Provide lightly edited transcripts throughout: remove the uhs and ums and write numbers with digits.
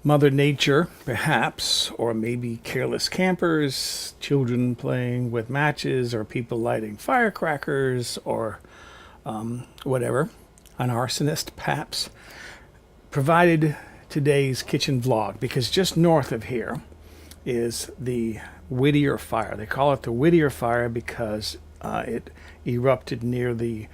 Mother Nature, perhaps, or maybe careless campers, children playing with matches, or people lighting firecrackers, or whatever, an arsonist, perhaps, provided today's kitchen vlog because just north of here is the Whittier Fire. They call it the Whittier Fire because it erupted near the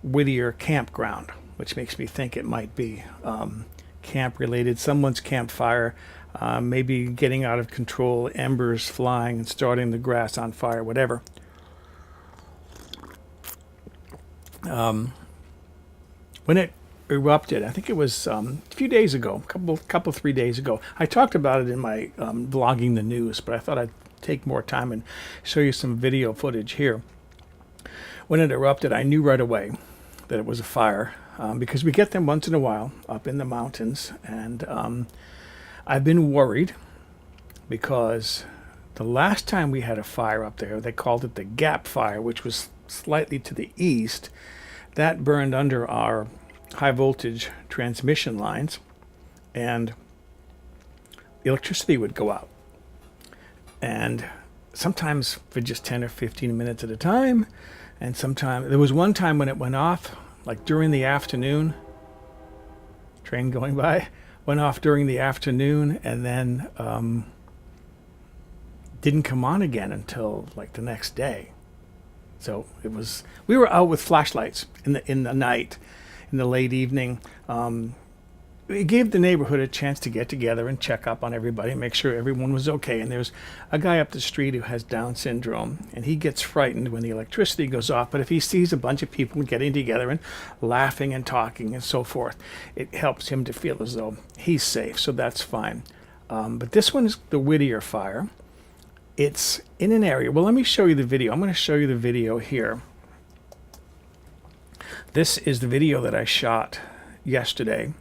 Whittier campground, which makes me think it might be camp related, someone's campfire, maybe getting out of control, embers flying and starting the grass on fire, whatever. When it erupted, I think it was a few days ago, couple 3 days ago. I talked about it in my vlogging the news, but I thought I'd take more time and show you some video footage here. When it erupted, I knew right away that it was a fire because we get them once in a while up in the mountains, and I've been worried because the last time we had a fire up there, they called it the Gap Fire, which was slightly to the east. That burned under our high voltage transmission lines, and electricity would go out, and sometimes for just 10 or 15 minutes at a time. And sometimes there was one time when it went off like during the afternoon, train going by, went off during the afternoon, and then didn't come on again until like the next day. So it was, we were out with flashlights in the night, in the late evening. It gave the neighborhood a chance to get together and check up on everybody, make sure everyone was okay. And there's a guy up the street who has Down syndrome, and he gets frightened when the electricity goes off. But if he sees a bunch of people getting together and laughing and talking and so forth, it helps him to feel as though he's safe. So that's fine. But this one is the Whittier Fire. It's in an area. Well, let me show you the video. I'm going to show you the video here. This is the video that I shot yesterday,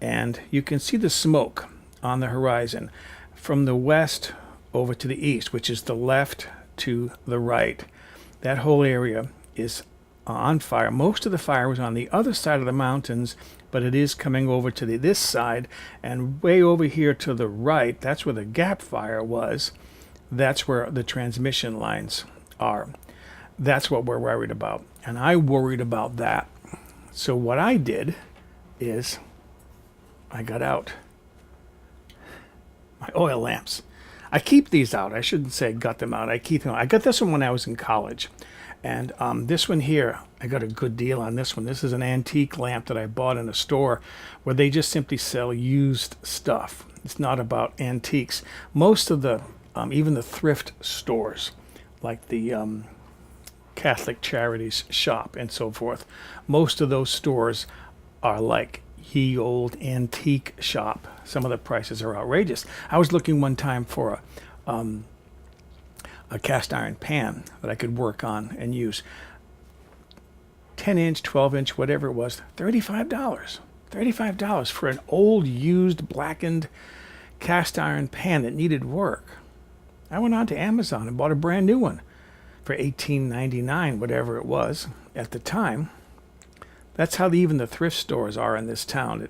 and you can see the smoke on the horizon from the west over to the east, which is the left to the right. That whole area is on fire. Most of the fire was on the other side of the mountains, but it is coming over to this side, and way over here to the right, that's where the Gap Fire was. That's where the transmission lines are. That's what we're worried about. And I worried about that. So what I did is I got out my oil lamps. I keep these out. I shouldn't say got them out. I keep them out. I got this one when I was in college. And this one here, I got a good deal on this one. This is an antique lamp that I bought in a store where they just simply sell used stuff. It's not about antiques. Most of the even the thrift stores, like the Catholic Charities shop and so forth, most of those stores are like ye old antique shop. Some of the prices are outrageous. I was looking one time for a cast iron pan that I could work on and use. 10-inch, 12-inch, whatever it was, $35. $35 for an old, used, blackened cast iron pan that needed work. I went on to Amazon and bought a brand new one for $18.99, whatever it was at the time. That's how even the thrift stores are in this town.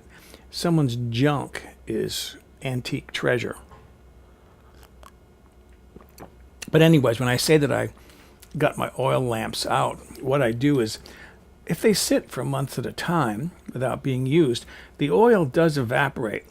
Someone's junk is antique treasure. But anyways, when I say that I got my oil lamps out, what I do is, if they sit for months at a time without being used, the oil does evaporate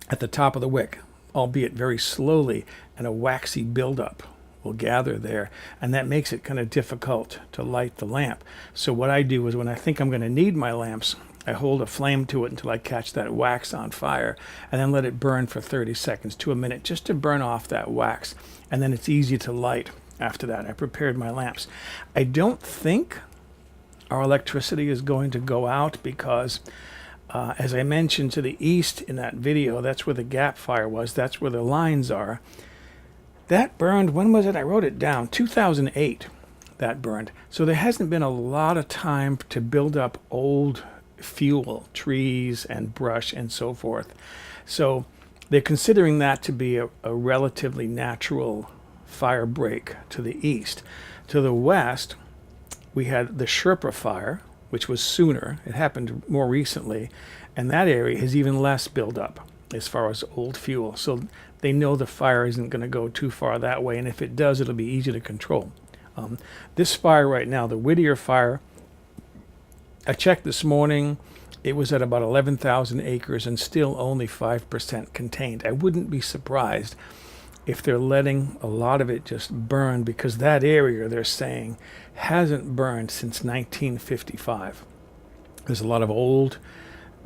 at the top of the wick, albeit very slowly, and a waxy buildup will gather there, and that makes it kind of difficult to light the lamp. So what I do is, when I think I'm going to need my lamps, I hold a flame to it until I catch that wax on fire, and then let it burn for 30 seconds to a minute just to burn off that wax, and then it's easy to light after that. I prepared my lamps. I don't think our electricity is going to go out because as I mentioned, to the east in that video, that's where the Gap Fire was. That's where the lines are. That burned, when was it? I wrote it down. 2008, that burned. So there hasn't been a lot of time to build up old fuel, trees and brush and so forth. So they're considering that to be a relatively natural fire break to the east. To the west, we had the Sherpa Fire, which was sooner. It happened more recently, and that area has even less buildup. as far as old fuel. So they know the fire isn't going to go too far that way, and if it does, it'll be easy to control. This fire right now, the Whittier Fire, I checked this morning, it was at about 11,000 acres and still only 5% contained. I wouldn't be surprised if they're letting a lot of it just burn, because that area, they're saying, hasn't burned since 1955. There's a lot of old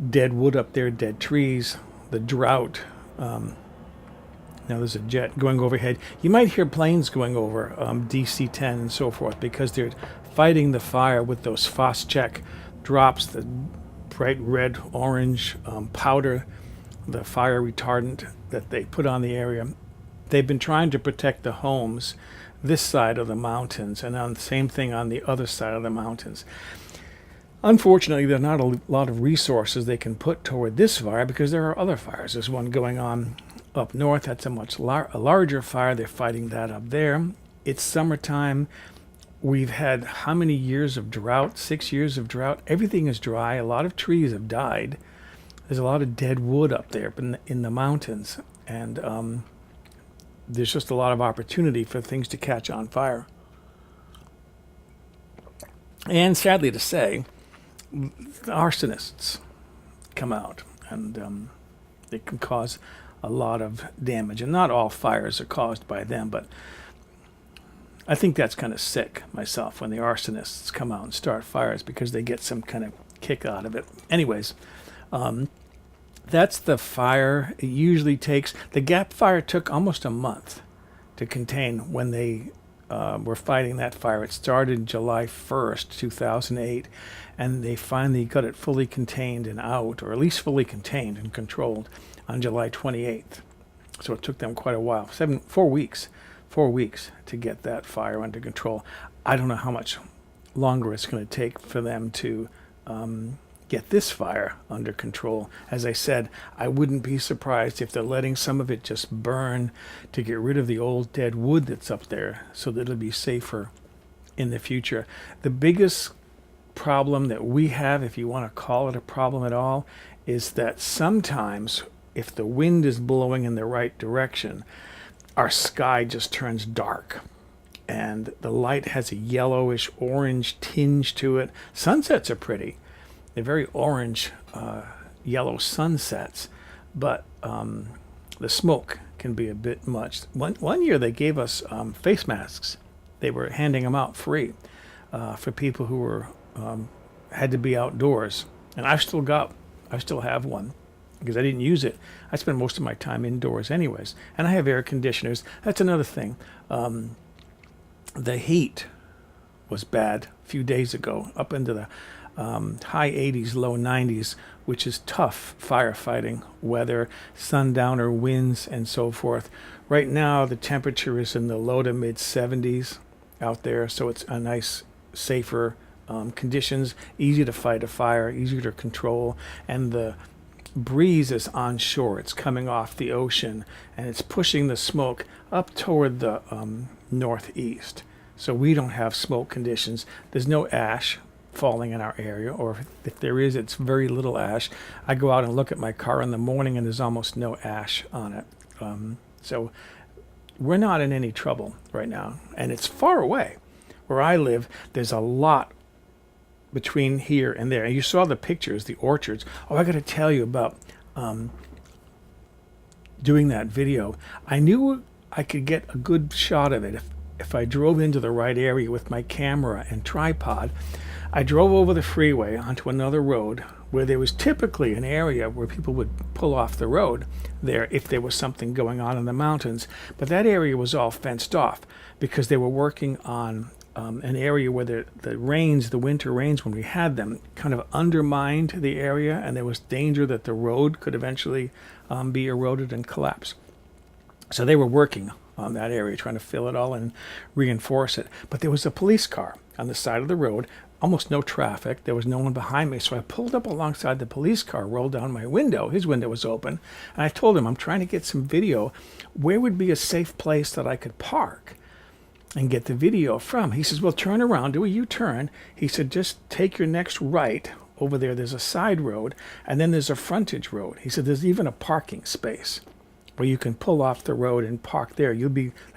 dead wood up there, dead trees, the drought. Now there's a jet going overhead. You might hear planes going over DC-10 and so forth, because they're fighting the fire with those Phos-Chek drops, the bright red, orange powder, the fire retardant that they put on the area. They've been trying to protect the homes this side of the mountains, and on the same thing on the other side of the mountains. Unfortunately, there are not a lot of resources they can put toward this fire, because there are other fires. There's one going on up north. That's a much larger fire. They're fighting that up there. It's summertime. We've had how many years of drought? 6 years of drought. Everything is dry. A lot of trees have died. There's a lot of dead wood up there in the mountains, and there's just a lot of opportunity for things to catch on fire. And sadly to say, the arsonists come out, and they can cause a lot of damage. And not all fires are caused by them, but I think that's kind of sick myself when the arsonists come out and start fires, because they get some kind of kick out of it. Anyways, that's the fire. It usually takes, the Gap fire took almost a month to contain when they were fighting that fire. It started July 1st, 2008, and they finally got it fully contained and out, or at least fully contained and controlled, on July 28th. So it took them quite a while, 4 weeks to get that fire under control. I don't know how much longer it's going to take for them to get this fire under control. As I said, I wouldn't be surprised if they're letting some of it just burn to get rid of the old dead wood that's up there, so that it'll be safer in the future. The biggest problem that we have, if you want to call it a problem at all, is that sometimes if the wind is blowing in the right direction, our sky just turns dark, and the light has a yellowish orange tinge to it. Sunsets are pretty. They're very orange, yellow sunsets, but the smoke can be a bit much. One year they gave us face masks. They were handing them out free for people who were had to be outdoors, and I still have one, because I didn't use it. I spend most of my time indoors anyways, and I have air conditioners. That's another thing. The heat was bad a few days ago, up into the high 80s, low 90s, which is tough firefighting weather, sundowner winds, and so forth. Right now, the temperature is in the low to mid 70s out there, so it's a nice, safer conditions, easy to fight a fire, easier to control, and the breeze is onshore. It's coming off the ocean, and it's pushing the smoke up toward the northeast. So we don't have smoke conditions. There's no ash falling in our area, or if there is, it's very little ash. I go out and look at my car in the morning, and there's almost no ash on it. So we're not in any trouble right now, and it's far away. Where I live, there's a lot between here and there. And you saw the pictures, the orchards. Oh, I got to tell you about doing that video. I knew I could get a good shot of it if I drove into the right area with my camera and tripod. I drove over the freeway onto another road where there was typically an area where people would pull off the road there if there was something going on in the mountains. But that area was all fenced off because they were working on an area where the rains, the winter rains when we had them, kind of undermined the area, and there was danger that the road could eventually be eroded and collapse. So they were working on that area, trying to fill it all and reinforce it. But there was a police car on the side of the road, almost no traffic. There was no one behind me. So I pulled up alongside the police car, rolled down my window. His window was open. And I told him, I'm trying to get some video. Where would be a safe place that I could park and get the video from? He says, well, turn around, do a U-turn. He said, just take your next right over there's a side road, and then there's a frontage road. He said there's even a parking space where you can pull off the road and park there.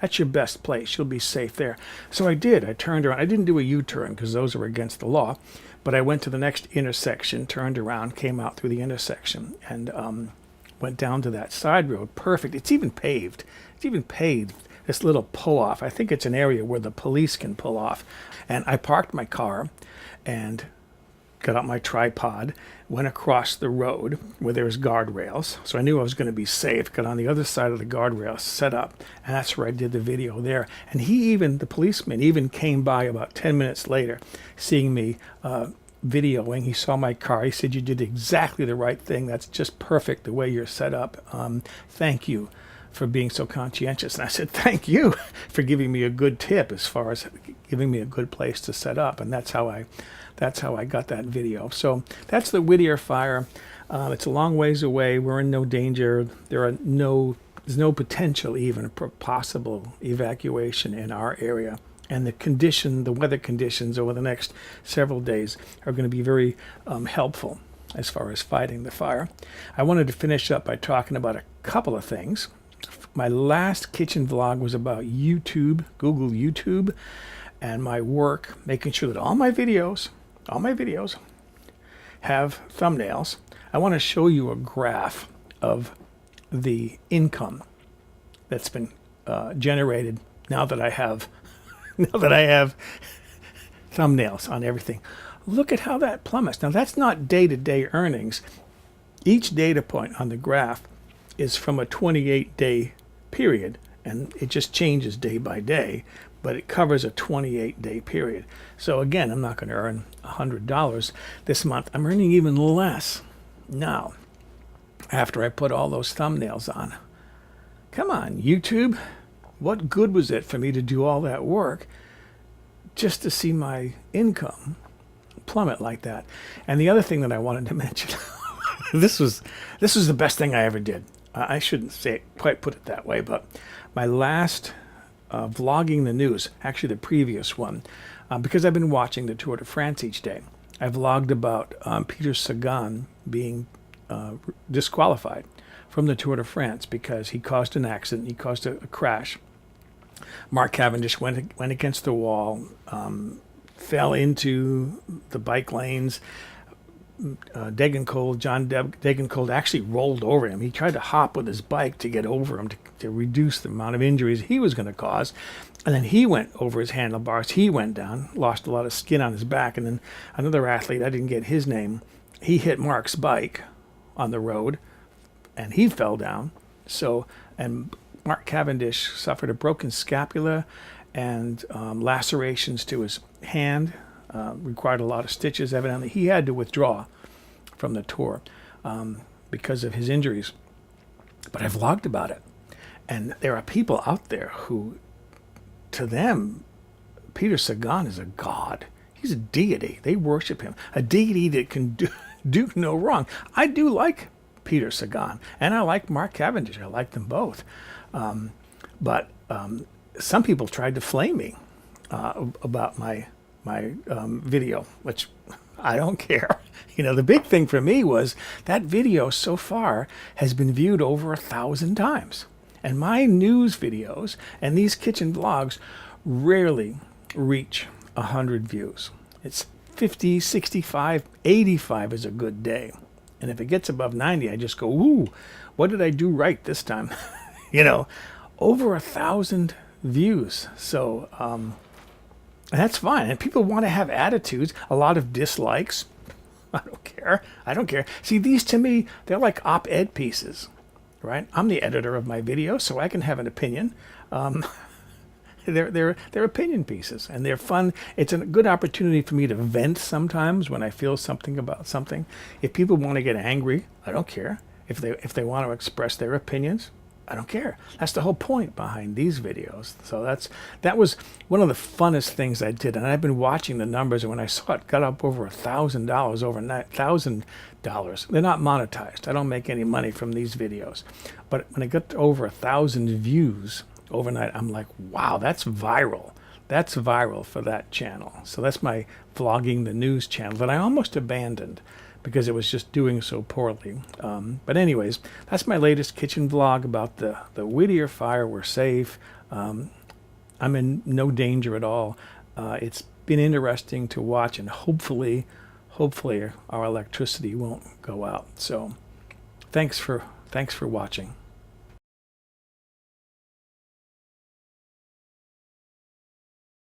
That's your best place. You'll be safe there. So I did. I turned around. I didn't do a U-turn because those are against the law, but I went to the next intersection, turned around, came out through the intersection, and went down to that side road. Perfect. It's even paved. This little pull-off. I think it's an area where the police can pull off. And I parked my car and got out my tripod, went across the road where there's guardrails. So I knew I was going to be safe. Got on the other side of the guardrail, set up, and that's where I did the video there. And the policeman even came by about 10 minutes later, seeing me videoing. He saw my car. He said, "You did exactly the right thing. That's just perfect the way you're set up. Thank you for being so conscientious." And I said, "Thank you for giving me a good tip as far as giving me a good place to set up." And that's how I got that video. So that's the Whittier Fire. It's a long ways away. We're in no danger. There's no potential even for possible evacuation in our area. And the weather conditions over the next several days are going to be very helpful as far as fighting the fire. I wanted to finish up by talking about a couple of things. My last kitchen vlog was about YouTube, Google YouTube, and my work, making sure that all my videos have thumbnails. I want to show you a graph of the income that's been generated now that I have thumbnails on everything. Look at how that plummets. Now that's not day-to-day earnings. Each data point on the graph is from a 28-day period, and it just changes day by day, but it covers a 28-day period. So again, I'm not going to earn $100 this month. I'm earning even less now after I put all those thumbnails on. Come on, YouTube. What good was it for me to do all that work just to see my income plummet like that? And the other thing that I wanted to mention, this was the best thing I ever did. I shouldn't quite put it that way, but my last vlogging the news, actually the previous one, because I've been watching the Tour de France each day, I vlogged about Peter Sagan being disqualified from the Tour de France because he caused an accident, he caused a crash. Mark Cavendish went against the wall, fell into the bike lanes. John Degenkolb actually rolled over him. He tried to hop with his bike to get over him to reduce the amount of injuries he was going to cause. And then he went over his handlebars. He went down, lost a lot of skin on his back. And then another athlete, I didn't get his name, he hit Mark's bike on the road and he fell down. And Mark Cavendish suffered a broken scapula and lacerations to his hand. Required a lot of stitches. Evidently, he had to withdraw from the tour because of his injuries. But I vlogged about it. And there are people out there who, to them, Peter Sagan is a god. He's a deity. They worship him. A deity that can do no wrong. I do like Peter Sagan, and I like Mark Cavendish. I like them both. But some people tried to flame me about my video, which I don't care. The big thing for me was that video so far has been viewed over 1,000 times. And my news videos and these kitchen vlogs rarely reach 100 views. It's 50, 65, 85 is a good day. And if it gets above 90, I just go, ooh, what did I do right this time? Over 1,000 views. So, that's fine. And people want to have attitudes, a lot of dislikes. I don't care. See, these to me, they're like op-ed pieces, right? I'm the editor of my video, so I can have an opinion. They're opinion pieces, and they're fun. It's a good opportunity for me to vent sometimes when I feel something about something. If people want to get angry, I don't care. If they want to express their opinions, I don't care. That's the whole point behind these videos. So that was one of the funnest things I did. And I've been watching the numbers, and when I saw it got up over $1,000 overnight, $1,000. They're not monetized. I don't make any money from these videos. But when it got to over 1,000 views overnight, I'm like, wow, that's viral. That's viral for that channel. So that's my vlogging the news channel that I almost abandoned because it was just doing so poorly. But anyways, that's my latest kitchen vlog about the Whittier Fire. We're safe. I'm in no danger at all. It's been interesting to watch, and hopefully our electricity won't go out. So thanks for watching.